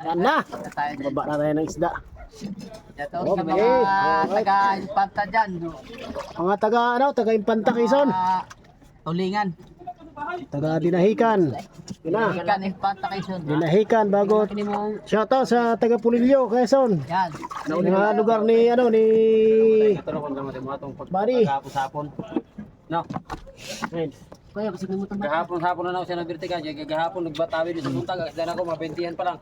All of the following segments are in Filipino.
Yan na. Baba na tayo ng isda. Ito Okay. sa mga taga-impanta dyan. Mga taga Impanta Quezon. Tulingan. Taga Dinahican. Yun na. Tulingan, impanta Quezon. Dinahican bago. Shoutout sa taga Pulilio, Quezon. Yan. Mga lugar ni ni Bari. Hapon. No. Kaya kasi may mutang Gahapon na ako siya nabirtigan. Gahapon nagbatawi din sa buntag. Dahil ako mabentihan pa lang.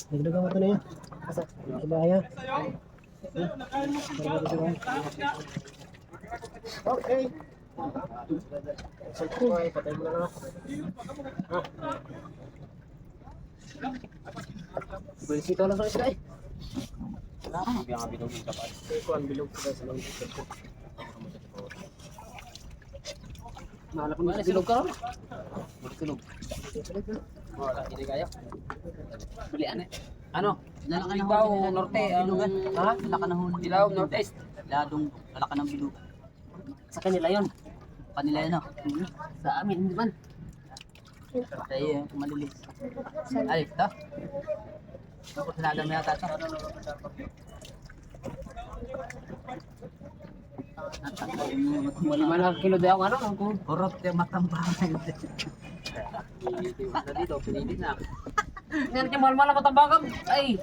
Nagdagang mo ito na yan. Sa bahaya. Okay. Okay, patay mo na lang. Berisito lang sa isda eh. Biang bilog ng kapal. Iko ang bilog ko sa lang. Mahala ko na silog ka ron. Silog. Wala, hindi kaya. Balian eh. Ano? Lalaka ng Ikaw, huli. norte. Bilugan. Ha? Lalaka ng huli. Ilaw, northeast. Lalaka ng bilog. Sa kanila yon. Kanila yun oh. Sa amin hindi man. Tayo malilis. Ay, ito. Ako sinagam na yata ito. Wala man ang kilo daw ano ang kung Kurot yung matambangan. Dito, pinili na. Ngayon kay mahal-mahal ang matambagam. Ay.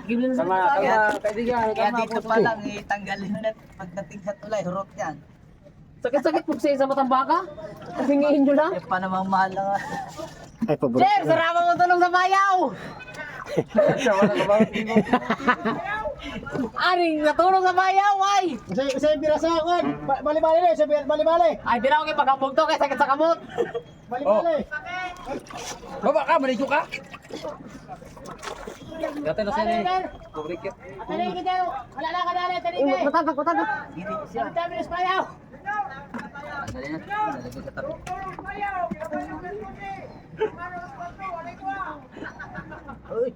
Giblin sa Tama, kaibigan. Kaya dito pa lang tanggalin na pagdating sa tulay, hurot yan. Sakit-sakit po sa isang matambaka. Hingiin nyo lang. Eh pa namang mahal lang. Ay, paborito. Sir, sarama mo tulong sa bayaw! Aring, natulong sa bayaw, ay! Sa birasa ako, bali-bali na, bali-bali. Ay, di na ako ipagambog to, kaya sakit sa kamot. Bali-bali. Baba ka, maligo ka. Dati na siya eh. Kubrikit. Tani kita, wala na ka dali, tani kay. Matagak. Gini siya. Dami na bayaw. Dali na. Lalagay sa tabi. Uy.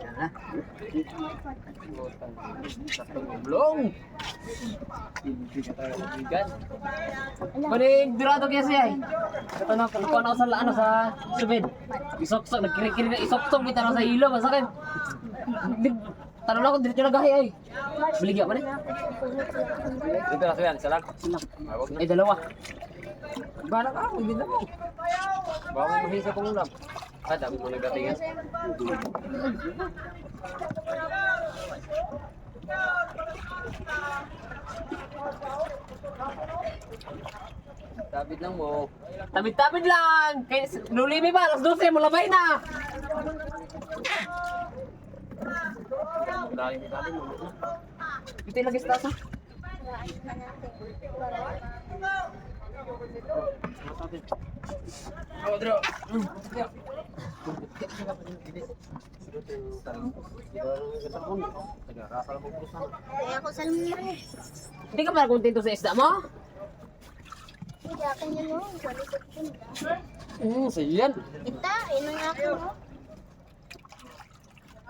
Yan na. Blong. Panig durado kaya siya eh. Ito na, kung ano sa subid. Isok-sok, nagkiri-kiri na isok-sok, kita na sa ilo, masakit. Tanong lang kung dito nagahi ay. Baligya man eh. Dito na siya, isa lang. Ay, dalawa. Bahala ka, hindi na mo. Bawang mahisa kong ulam. Ah, dami mo nagdatingan. Tabid lang mo. Tabid-tabid lang. Kaya lulimi ba? Alas 12, mulabay na. Dali mo. Ito yung lagis tasa. Oh, Dro. Kaya ako sa lumiyan. Hindi ka pala kontento sa isda mo? Hindi ako niya no. Sa likod ko. Sa'yo yan. Ita, ino nga ako no.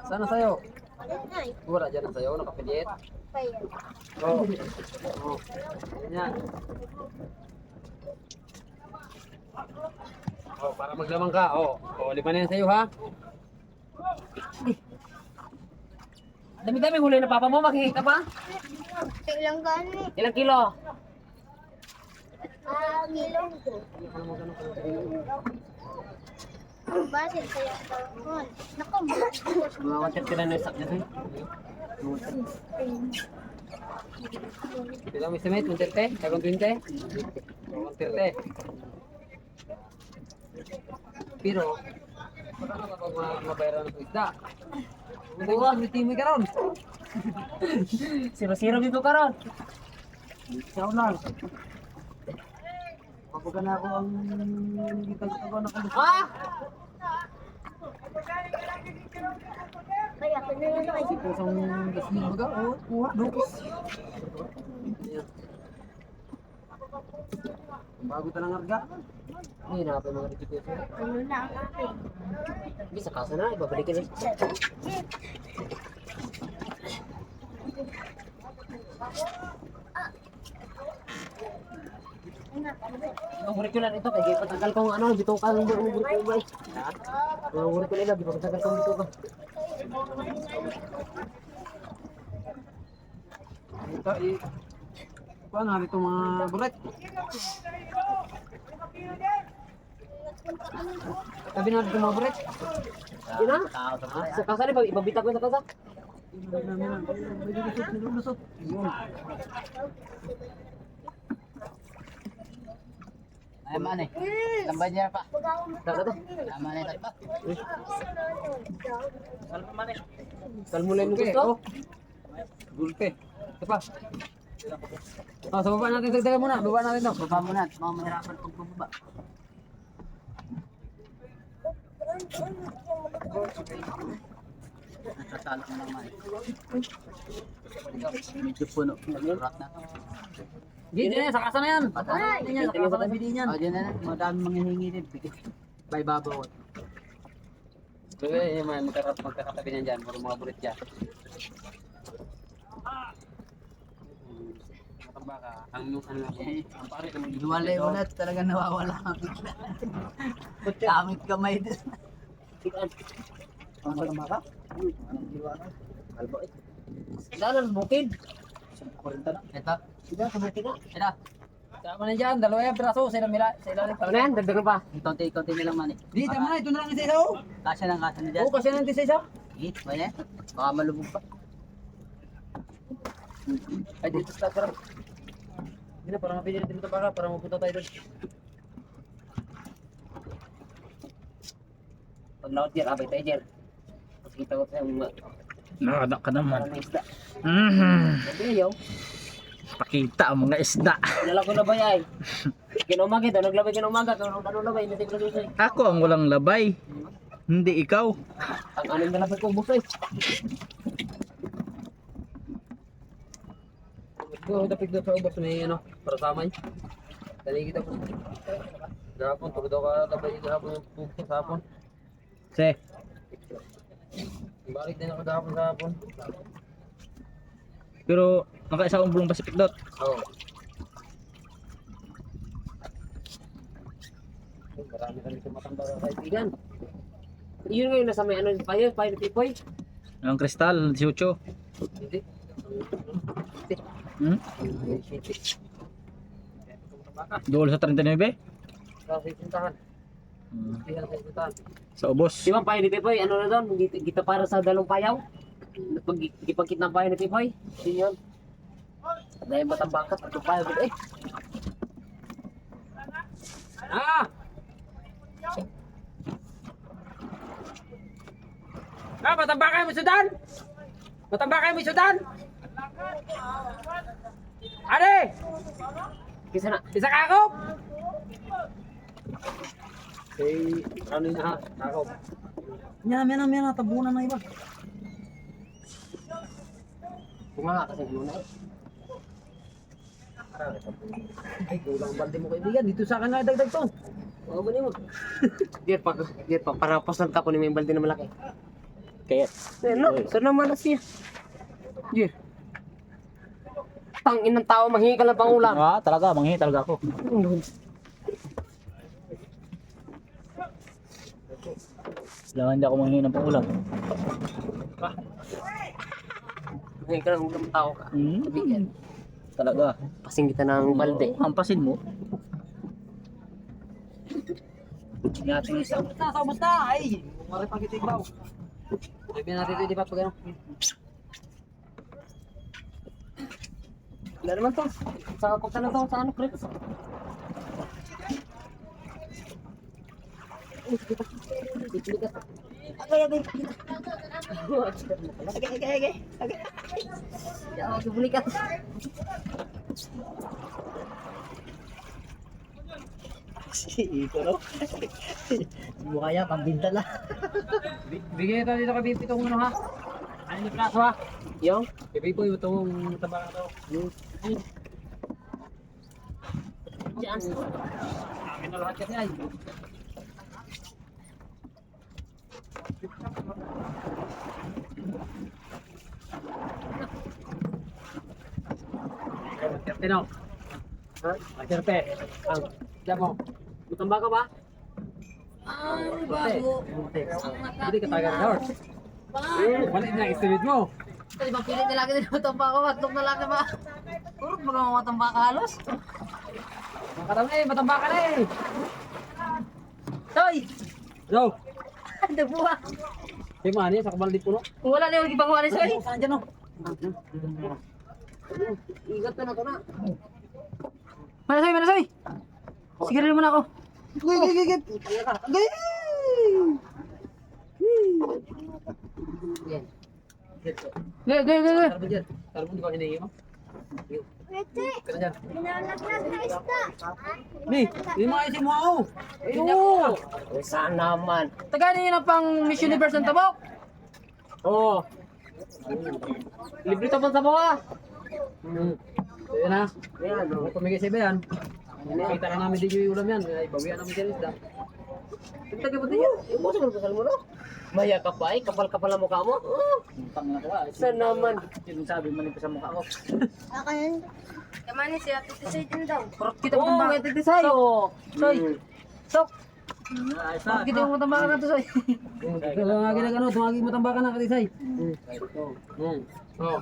Sana sa'yo. Ay, Wala dyan ang sa'yo, nakapilit. kaya. Oo. Oo. Yan. Oh, para maglamang ka. Oh, lima na yan sa'yo ha. Dami-dami huli na papa mo, makikita pa? Ilang gani. Ilang kilo? Gilong ko. Basit kaya tawon. Naku, Mga water tira na isak dito. Pila mo estimate, 130? Kagong 20? 130. Pero, paano ka pag mabayaran ng isda? Buwa, may timoy ka ron. Siro-siro dito ka ron. Siyaw lang. Kapag na ako ang gitag-tago na kung Ah! kaya ako na lang ay. pusong gasmin mo ka. Oo, kuha, lupos. Bago talang arga. Ay, nakapay mga reject ko. Ano na ang akin. Hindi, sa kasa na, ibabalikin na. Ang burik ko lang ito, kaya patagal kong ano, bito ka ng burik ko ba eh. Ang burik ko nila, bito patagal kong bito ka. Ito, paano natin itong mga buret? Tabi natin itong mga buret. Yun na. Sa kasa rin, ibabita ko yung sa kasa. Nilulusot. Ay, man eh. Lambay niya pa. Saka to. Tama na ito pa. Kalmulay mo Okay, gusto. oh. Gulpe. Ito pa. Oh, sa baba natin, dagdagan muna. Baba natin ito. Baba mo na. Mga mahirapan pag bumaba. Natatalo mo naman eh. Medyo puno. Nag-rat na. Dito na yan, sa kasa na yan. Dito yan, sa kasa na bili niyan. O, dyan na. Madami manghihingi din. By babaw. Yung mga magkakatabi niyan dyan, mga buret dyan. Baka, ang pare naman Hiwalay mo na. Talagang nawawala ka bigla. Kamit kamay din. Ang magama ka? Kalbo eh. Dalan, bukid. Ito. Ida, sa bukid na. Ito. Tama na dyan, dalawa yung piraso, sa ilalim Ano yan, dagdagan pa. Konti-konti na lang man eh. Di, tama na, ito na lang isa isa oh. Kasya na na dyan. Oo, kasi nang isa isa. Eh, wala. Baka malubog pa. Ay, dito sa sarap. Hindi na, parang mapili natin ito baka, para mapunta tayo doon. Pag laot yan, abay tayo dyan. Tapos kita ko sa mga Nakadak ka naman. parang isda. Sabi ayaw. Pakita ang mga isda. Dala ko na ba ay? Kinumaga ito, naglabay kinumaga. Ano labay, hindi ko nagusay. Ako ang walang labay. Hindi ikaw. Ang aning nalabay ko busay. Ito, dapig doon sa ubos, may ano, para samay. Tali kita po. Gapon, tulad ako labay gapon yung pupo sa hapon. Se, Balik din ako gapon sa hapon. pero nakaisa akong bulong Pacific Dot. Oo. Marami kami tumatanda sa kaibigan. Yun ngayon nasa may ano, payo pipoy. Ang kristal, 18. Hindi. Hmm? Dool sa 39. Sa sintahan. Hmm. Hindi sa sintahan. Sa ubos. Di ba payo ni pipoy, ano na doon? Kita para sa dalong payaw. Pag ipagkit ng payo ni pipoy. Yun yun. Dahil batambakat, ito payo ko eh. Ah! Ah, matambakay mo sudan! Matambakay mo sudan! Ade! Kisa na. Isa ka ako! Okay, ano yun ha? Ako. Mena, tabunan na iba. Bumanga kasi ano na eh. Ay, kulang balde mo kaibigan. Dito sa akin na dagdag to. Oo ba mo? Diyan pa, para pasan ka po ni may balde na malaki. Kaya. No, saan naman na siya? Diyan. Tang inang tao, manghingi ka lang pang ulam. Ah, talaga, manghi talaga ako. Kailangan hindi ako manghi ng pangulam. Manghingi ka lang ulam tao ka. Hmm. Talaga. Pasing kita ng balde. Hampasin mo. Natin isa. Sa ubos na! Ay! Mari pang itigbaw. Sabi natin ito, di ba? Pag ano? Wala naman to. Sa kukta na to, sa ano, Chris? Bulikat. Ito no? Mukha yan, pambinta lang. Bigyan ito dito kay Bibi itong ano ha? Ano yung praso ha? Yung? Kay Bibi itong tabaka to. Diyan. Amin na lahat kasi ay. Kapatino. Ha? Akerte. Ang, diyan mo. Matamba ka ba? Ay, bago. Hindi ka taga North. Balik na estimate mo. Ito, di ba pilit na lagi din matamba ka, matlog na lagi ba? Puro mga matamba ka halos. Makataw na eh, matamba ka na eh. Toy! Go! Ano buha? Hey, mani, sa kabaldi puno. Kung wala na yung ibang wala sa'yo. Saan dyan o? Ingat na ako na. Manasoy! Sige rin muna ako. Gigit! Yan. Gigit! Tarbo dyan. Tarbo di ba hinahingi mo? Pwede. Kaya dyan. Binalaglag na isda. Ni, hindi mo ayusin mo ako. Oo! Saan naman? Taganin nyo na pang Miss Universe ng tabok. Oo. Libre to pa sa mga. Ayan na. Ayan, pamigay sa iba yan. Kita na namin din yung ulam yan. Ay, bawian namin dyan isda. Tagay mo din yun. Yung mo sa mo no? Maya ka pa eh. Kapal-kapal ang mukha mo. Tang na ko ah. Saan naman? Sinasabi mo sa mukha ko. Akin. Kamani siya, titisay din daw. Parang kita mo Oo, tamba. may titisay. Oo. Soy! Sok! Ayos Parang kita mo tamba ka na to, Soy. Tumagi na gano'n, tumagi matamba ka na katisay. Oh.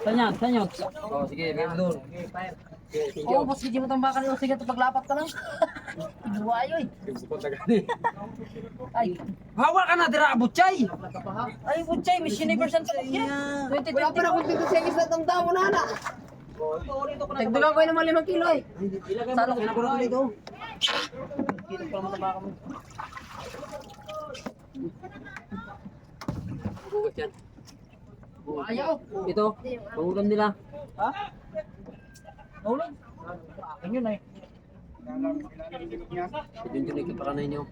Saan yan? Oh, sige, bigyan mo doon. Thank Oo, you. boss, hindi mo tamba ka na. Sige, ito paglapat ka lang. Buwayo eh. Ay, Hawak ka na, dira, butchay! ay, Butchay, Miss Universe ang tabok yan. 2020 Wala pa na kung titisay sa itong tao na na. Tagdagan ko yun naman 5 kilo eh. Saan ako na dito? Kita pa naman tamba ka mo. Bukas yan. Ayaw. Ito, pangulam nila. Ha? Nahulog. Akin yun eh. Yun yun, ikipakanay niyo.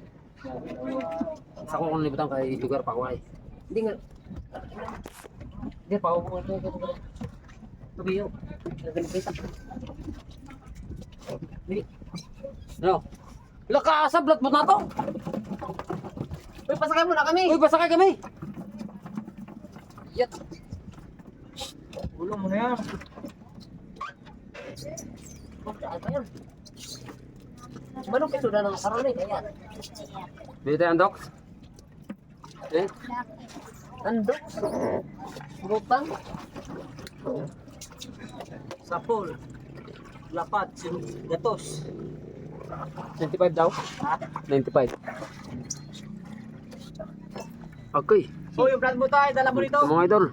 Sa ko kung libutan kay lugar pa ko ay. Hindi nga. Hindi pa ako ito. Tubiyo. Nagalipitan. Ano? Laka, sablat mo na to! Uy, pasakay mo na kami. Uy, pasakay kami! Yat. Ulo mo na yan. Saan pa yan? Manong kisuda ng karon eh. Kaya. Dito tayo, Dok. Eh? Andok. Butang. Sapol. Lapat. Gatos. 95 daw? 95. Okay. Oh, yung brand mo tayo, dala mo nito. Mga idol,